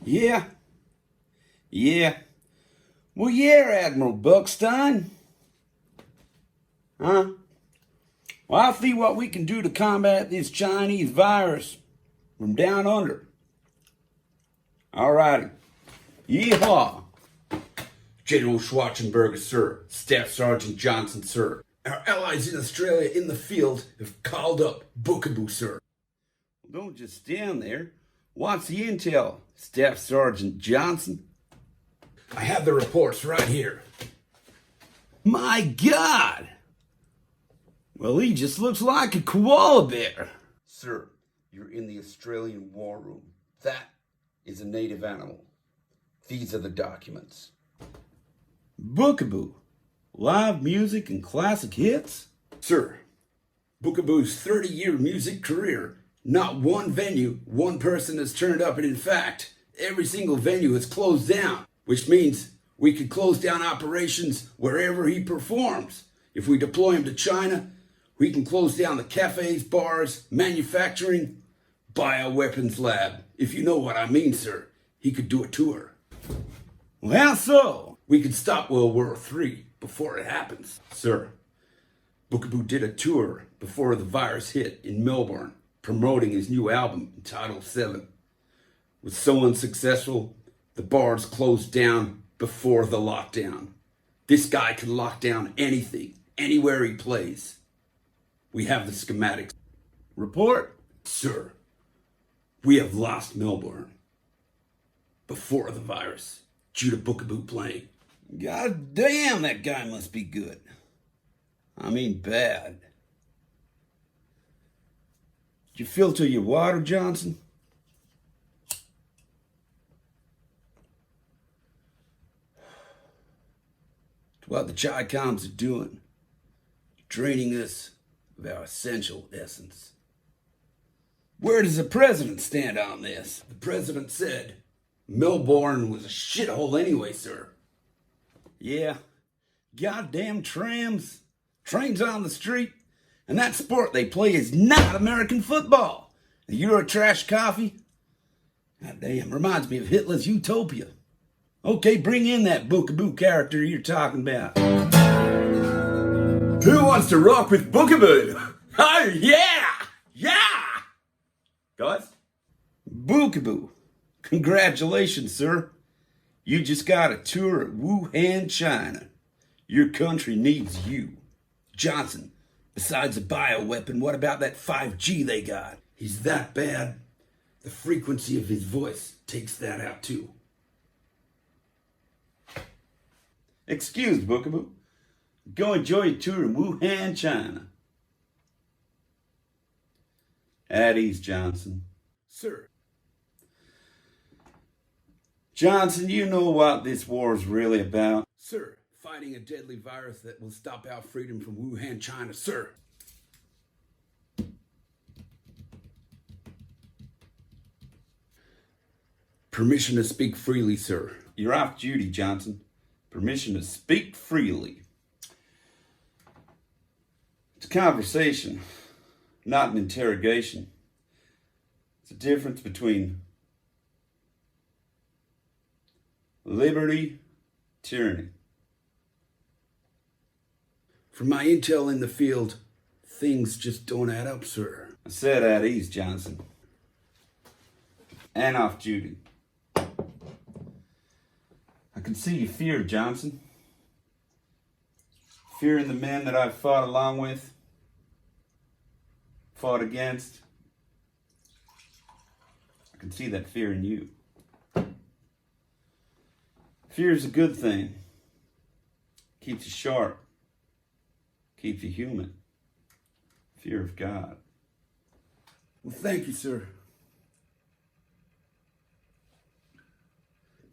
Yeah, yeah. Well, yeah, Admiral Buckstein. Huh? Well, I'll see what we can do to combat this Chinese virus from down under. Alrighty. Yeehaw. General Schwarzenberger, sir. Staff Sergeant Johnson, sir. Our allies in Australia in the field have called up Bookaboo, sir. Well, don't just stand there. What's the intel, Staff Sergeant Johnson? I have the reports right here. My God! Well, he just looks like a koala bear. Sir, you're in the Australian War Room. That is a native animal. These are the documents. Bookaboo. Live music and classic hits? Sir, Bookaboo's 30-year music career, not one venue, one person has turned up, and in fact, every single venue has closed down, which means we could close down operations wherever he performs. If we deploy him to China, we can close down the cafes, bars, manufacturing, bioweapons lab. If you know what I mean, sir. He could do a tour. Well, how so? We could stop World War III before it happens. Sir, Bookaboo did a tour before the virus hit in Melbourne, promoting his new album entitled 7. Was so unsuccessful, the bars closed down before the lockdown. This guy can lock down anything, anywhere he plays. We have the schematics. Report? Sir, we have lost Melbourne before the virus due to Bookaboo playing. God damn, that guy must be good. I mean bad. Did you filter your water, Johnson? It's what the Chi-Coms are doing. Draining us of our essential essence. Where does the president stand on this? The president said Melbourne was a shithole anyway, sir. Yeah, goddamn trams, trains on the street, and that sport they play is not American football. The Eurotrash coffee, goddamn, reminds me of Hitler's Utopia. Okay, bring in that Bookaboo character you're talking about. Who wants to rock with Bookaboo? Oh, yeah! Yeah! Guys? Bookaboo. Congratulations, sir. You just got a tour at Wuhan, China. Your country needs you. Johnson, besides a bioweapon, what about that 5G they got? He's that bad. The frequency of his voice takes that out too. Excuse, Bookaboo. Go enjoy your tour in Wuhan, China. At ease, Johnson. Sir. Johnson, you know what this war is really about? Sir, fighting a deadly virus that will stop our freedom from Wuhan, China, sir. Permission to speak freely, sir. You're off duty, Johnson. Permission to speak freely. It's a conversation, not an interrogation. It's the difference between liberty, tyranny. From my intel in the field, things just don't add up, sir. I said at ease, Johnson. And off duty. I can see you fear, Johnson. Fearing the men that I've fought along with, fought against. I can see that fear in you. Fear is a good thing. Keeps you sharp. Keeps you human. Fear of God. Well, thank you, sir.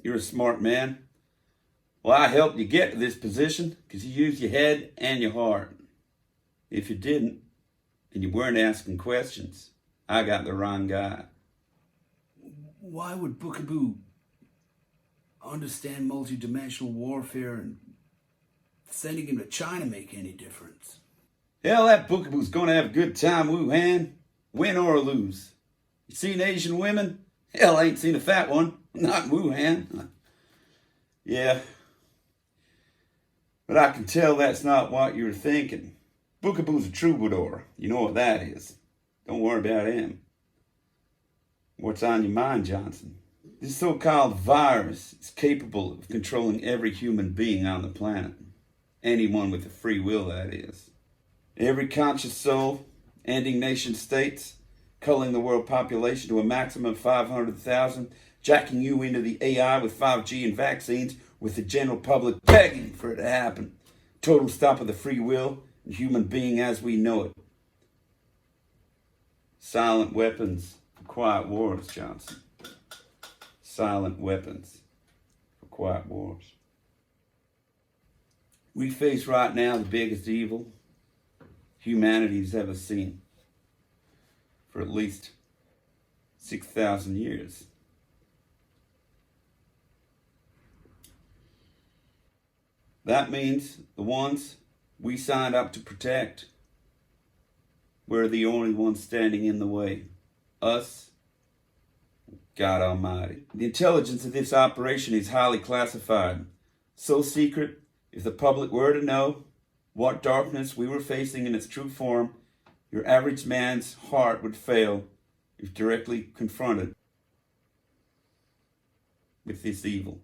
You're a smart man. Well, I helped you get to this position because you used your head and your heart. If you didn't, and you weren't asking questions, I got the wrong guy. Why would Bookaboo understand multidimensional warfare and sending him to China make any difference? Hell, that Bookaboo's gonna have a good time, Wuhan, win or lose. You seen Asian women? Hell, I ain't seen a fat one. Not in Wuhan. Yeah. But I can tell that's not what you're thinking. Bookaboo's a troubadour. You know what that is. Don't worry about him. What's on your mind, Johnson? This so-called virus is capable of controlling every human being on the planet. Anyone with a free will, that is. Every conscious soul, ending nation states, culling the world population to a maximum of 500,000, jacking you into the AI with 5G and vaccines, with the general public begging for it to happen. Total stop of the free will and human being as we know it. Silent weapons for quiet wars, Johnson. Silent weapons for quiet wars. We face right now the biggest evil humanity's ever seen for at least 6,000 years. That means the ones we signed up to protect, we're the only ones standing in the way. Us, God Almighty. The intelligence of this operation is highly classified. So secret, if the public were to know what darkness we were facing in its true form, your average man's heart would fail if directly confronted with this evil.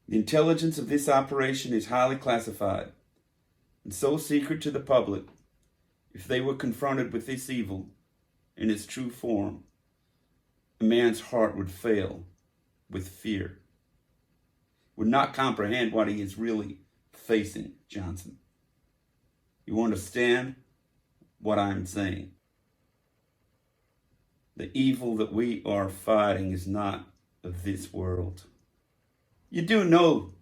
The intelligence of this operation is highly classified and so secret to the public, if they were confronted with this evil in its true form, a man's heart would fail with fear, would not comprehend what he is really facing, Johnson. You understand what I'm saying? The evil that we are fighting is not of this world. You do know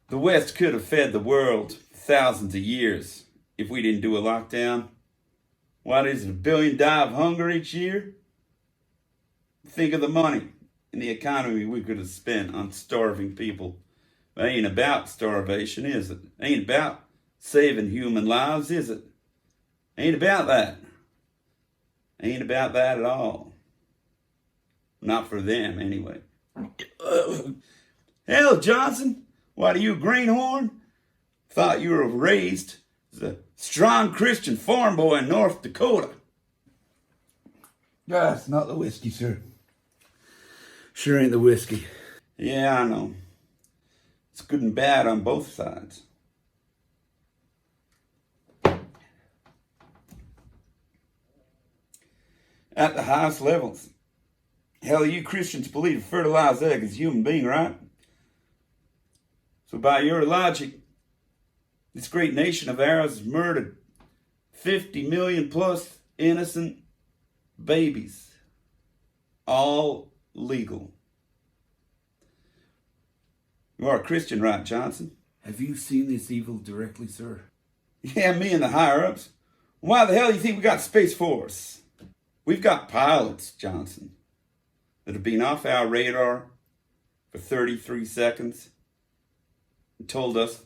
the West could have fed the world thousands of years if we didn't do a lockdown. What is it, 1 billion die of hunger each year? Think of the money in the economy we could have spent on starving people. It ain't about starvation, is it? Ain't about saving human lives, is it? Ain't about that. Ain't about that at all. Not for them, anyway. Hell, Johnson, what are you, a greenhorn? Thought you were raised as a strong Christian farm boy in North Dakota. That's not the whiskey, sir. Sure ain't the whiskey. Yeah, I know. It's good and bad on both sides. At the highest levels. Hell, you Christians believe a fertilized egg is a human being, right? So by your logic, this great nation of ours has murdered 50 million plus innocent babies. All legal. You are a Christian, right, Johnson? Have you seen this evil directly, sir? Yeah, me and the higher-ups. Why the hell do you think we got Space Force? We've got pilots, Johnson, that have been off our radar for 33 seconds and told us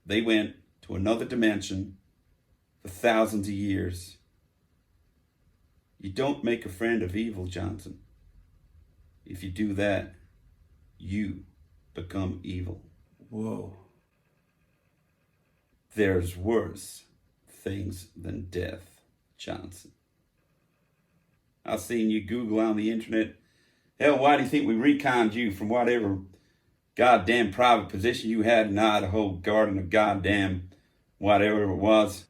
they went to another dimension for thousands of years. You don't make a friend of evil, Johnson. If you do that, you become evil. Whoa. There's worse things than death, Johnson. I've seen you Google on the internet. Hell, why do you think we reconned you from whatever goddamn private position you had in Idaho, guarding a goddamn whatever it was?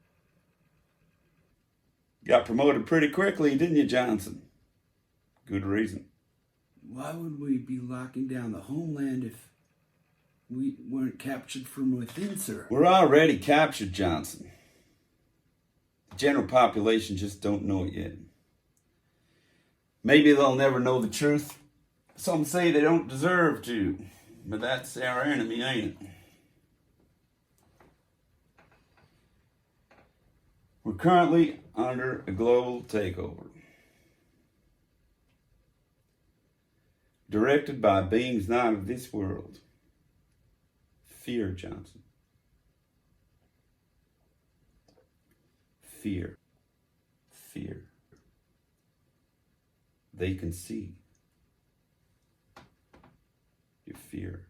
Got promoted pretty quickly, didn't you, Johnson? Good reason. Why would we be locking down the homeland if we weren't captured from within, sir? We're already captured, Johnson. The general population just don't know it yet. Maybe they'll never know the truth. Some say they don't deserve to, but that's our enemy, ain't it? We're currently under a global takeover, directed by beings not of this world. Fear, Johnson. Fear. Fear. They can see you fear.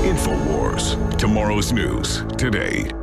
InfoWars. Tomorrow's news today.